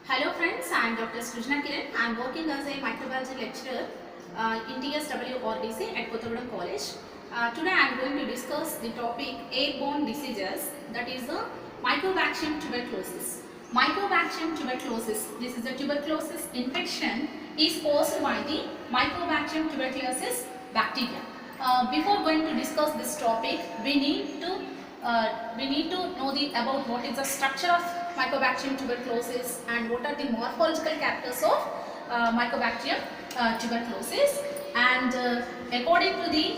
Hello friends, I am Dr. Srujana Kiran. I am working as a microbiology lecturer in TSWRBC at Kothagudem College. Today I am going to discuss the topic airborne diseases, that is Mycobacterium tuberculosis. Mycobacterium tuberculosis, this is a tuberculosis infection is caused by the Mycobacterium tuberculosis bacteria. Before going to discuss this topic, we need to know about what is the structure of Mycobacterium tuberculosis and what are the morphological characters of Mycobacterium tuberculosis. And according to the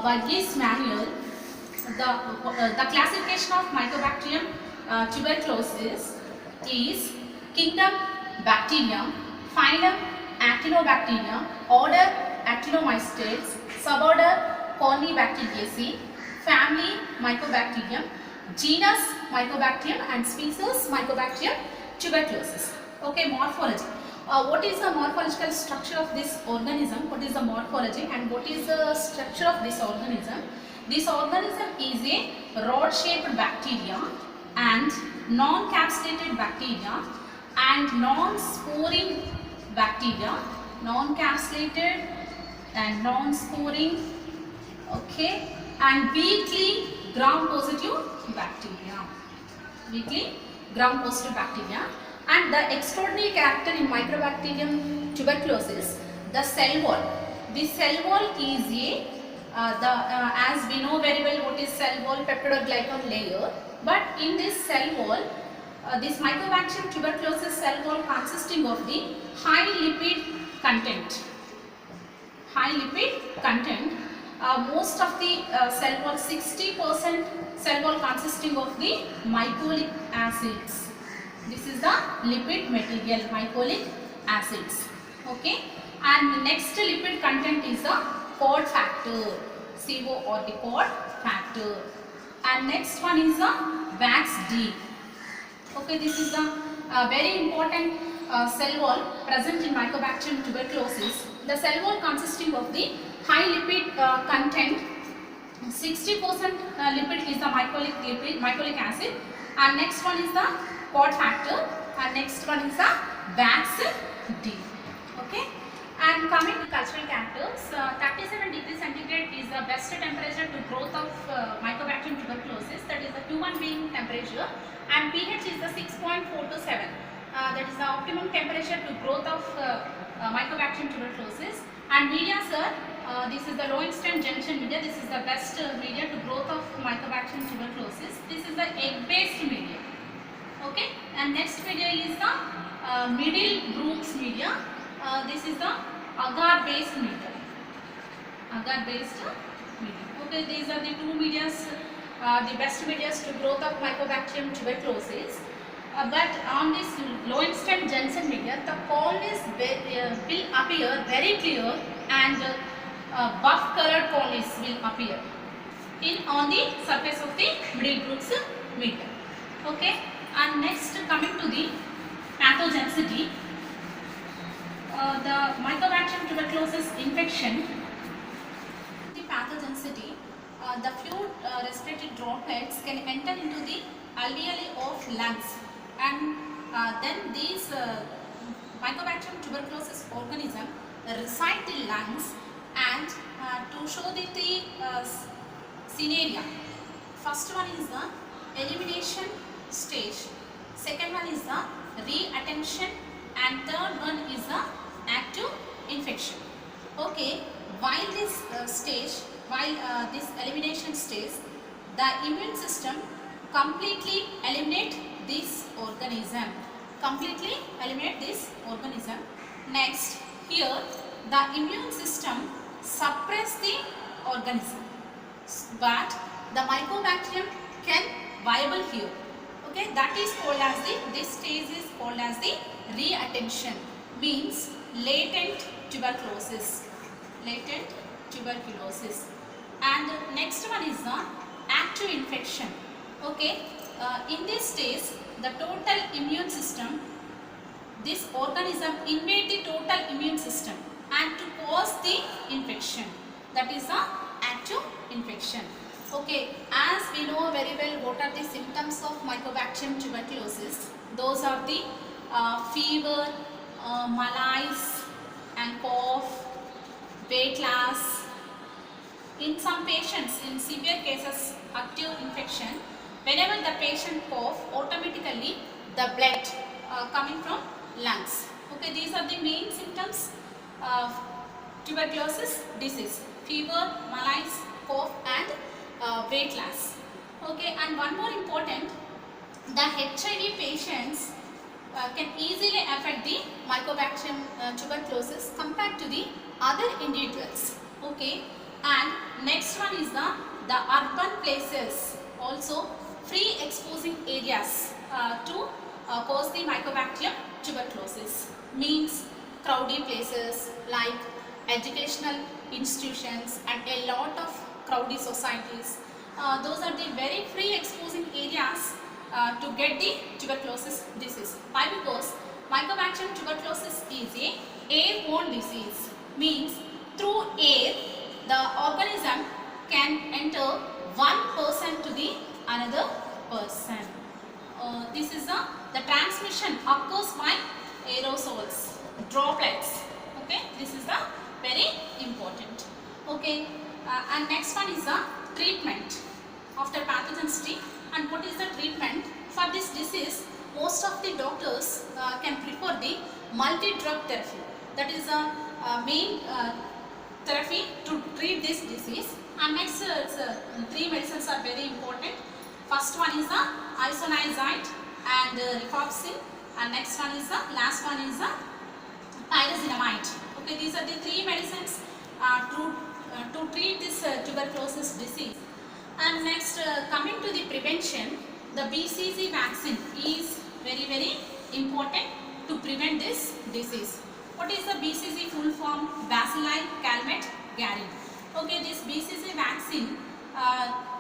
Burgess manual, the classification of Mycobacterium tuberculosis is kingdom Bacterium, phylum Actinobacteria, order Actinomycetes, suborder Corynebacteriaceae, family Mycobacterium, genus Mycobacterium and species Mycobacterium tuberculosis. Okay, morphology. What is the morphological structure of this organism? What is the morphology and what is the structure of this organism? This organism is a rod-shaped bacteria and non-capsulated bacteria and non-sporing bacteria, non-capsulated and non-sporing, okay, and weakly gram-positive bacteria, weakly gram-positive bacteria. And the extraordinary character in Mycobacterium tuberculosis, the cell wall. The cell wall is a as we know very well what is cell wall, peptidoglycan layer. But in this cell wall, this Mycobacterium tuberculosis cell wall consisting of the high lipid content. High lipid content. Most of the cell wall, 60% cell wall consisting of the mycolic acids. This is the lipid material, mycolic acids. Okay, and next lipid content is the cod factor, CO or the cod factor, and next one is the VAX-D. Okay, this is the very important cell wall present in Mycobacterium tuberculosis. The cell wall consisting of the high lipid content, 60% lipid is the mycolic acid, and next one is the cod factor, and next one is the VAX-D. Okay, and coming to cultural characters, 37 degrees centigrade is the best temperature to growth of Mycobacterium tuberculosis, that is the human being temperature, and pH is the 6.4 to 7. That is the optimum temperature to growth of Mycobacterium tuberculosis. And media, sir, this is the Lowenstein junction media. This is the best media to growth of Mycobacterium tuberculosis. This is the egg-based media. Okay, and next media is the Middlebrooks media. This is the agar-based media. Agar-based media. Okay, these are the two medias, the best medias to growth of Mycobacterium tuberculosis. But on this Lowenstein Jensen media, the colonies will appear very clear and buff colored colonies will appear on the surface of the Middlebrooks media. Okay, and next coming to the pathogenicity, the Mycobacterium tuberculosis infection, the pathogenicity, the few respiratory droplets can enter into the alveoli of lungs, and then these Mycobacterium tuberculosis organism reside in lungs. And to show the three scenario, first one is the elimination stage, second one is the reattention, and third one is the active infection. Okay, while this this elimination stage, the immune system completely eliminate this organism. Next, here the immune system suppress the organism, but the Mycobacterium can viable here. Okay, that is called as this stage is called as the reattention, means latent tuberculosis. And next one is the active infection. Okay, in this stage, the total immune system, this organism invade the total immune system and to cause the infection, that is the active infection. Okay, as we know very well what are the symptoms of Mycobacterium tuberculosis, those are the fever, malaise and cough, weight loss. In some patients, in severe cases, acute infection, whenever the patient cough, automatically the blood coming from lungs. Okay, these are the main symptoms of tuberculosis disease: fever, malaise, cough and weight loss. Okay, and one more important, the HIV patients can easily affect the Mycobacterium tuberculosis compared to the other individuals. Okay, and next one is the urban places, also free exposing areas to cause the Mycobacterium tuberculosis, means crowded places like educational institutions and a lot of crowded societies. Those are the very free exposing areas to get the tuberculosis disease. Why? Because Mycobacterium tuberculosis is a airborne disease, means through air the organism can enter one person to the another person. This is the transmission occurs by aerosols, droplets. Okay, this is the very important. Okay, and next one is the treatment after pathogenicity. And what is the treatment for this disease? Most of the doctors can prefer the multi-drug therapy. That is the main therapy to treat this disease. And next, three medicines are very important. First one is the isoniazid and rifampicin, and next one is the last one is the pyrazinamide. Okay, these are the three medicines to treat this tuberculosis disease. And next, coming to the prevention, the BCG vaccine is very important to prevent this disease. What is the BCG full form? Bacilli calmette garin. Okay, this BCG vaccine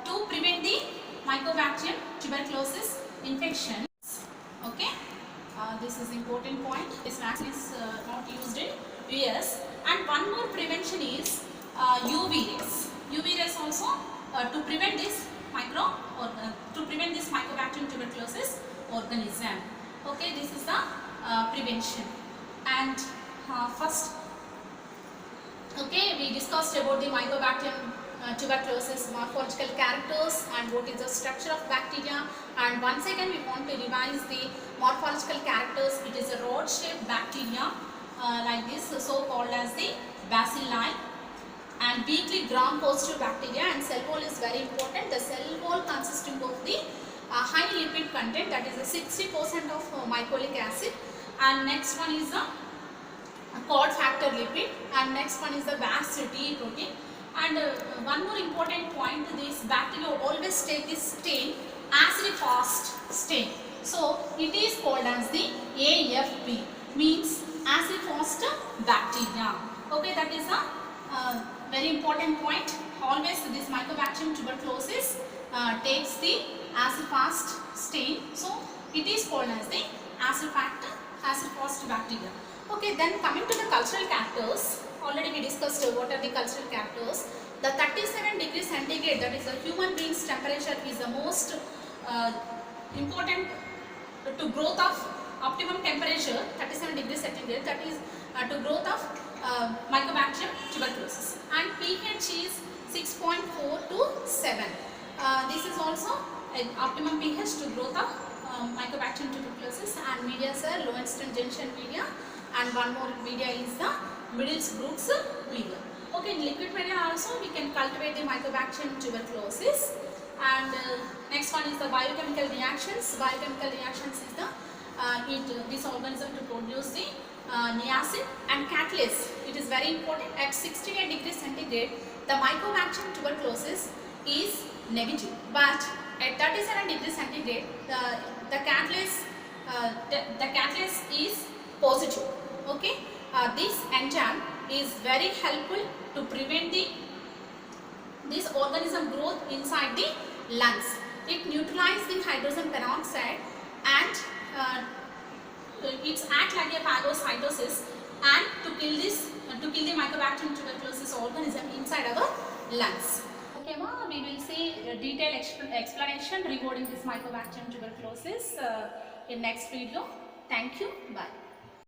to prevent the Mycobacterium tuberculosis infection. Okay, this is important point. This vaccine is not used in US. And one more prevention is UV rays. UV rays also to prevent this Mycobacterium tuberculosis organism. Okay, this is the prevention. And first, okay, we discussed about the Mycobacterium tuberculosis morphological characters and what is the structure of bacteria. And once again, we want to revise the morphological characters. It is a rod-shaped bacteria like this, so called as the bacilli, and weakly gram-positive bacteria. And cell wall is very important. The cell wall consisting of the high lipid content, that is 60% of mycolic acid. And next one is the cod factor lipid, and next one is the Vas-T protein. And one more important point, this bacteria always take this stain acid-fast stain, so it is called as the AFP, means acid-fast bacteria. Okay, that is a very important point. Always this Mycobacterium tuberculosis takes the acid-fast stain, so it is called as the acid-fast bacteria. Okay, then coming to the cultural characters, already we discussed what are the cultural characters. The 37 degrees centigrade, that is a human being's temperature, is the most important to growth of optimum temperature, 37 degrees centigrade, that is to growth of Mycobacterium tuberculosis. And pH is 6.4 to 7. This is also an optimum pH to growth of Mycobacterium tuberculosis. And media are Lowenstein-Jensen media, and one more media is the Middles-Brooks media. Okay, in liquid media also we can cultivate the Mycobacterium tuberculosis. And next one is the biochemical reactions. Biochemical reactions is the this organism to produce the niacin and catalase. It is very important. At 68 degrees centigrade, the Mycobacterium tuberculosis is negative, but at 37 degrees centigrade, the catalase is positive. Okay, this enzyme is very helpful to prevent this organism growth inside the lungs. It neutralizes the hydrogen peroxide and it's act like a phagocytosis and to kill the Mycobacterium tuberculosis organism inside our lungs. Okay, we will see a detailed explanation regarding this Mycobacterium tuberculosis in next video. Thank you. Bye.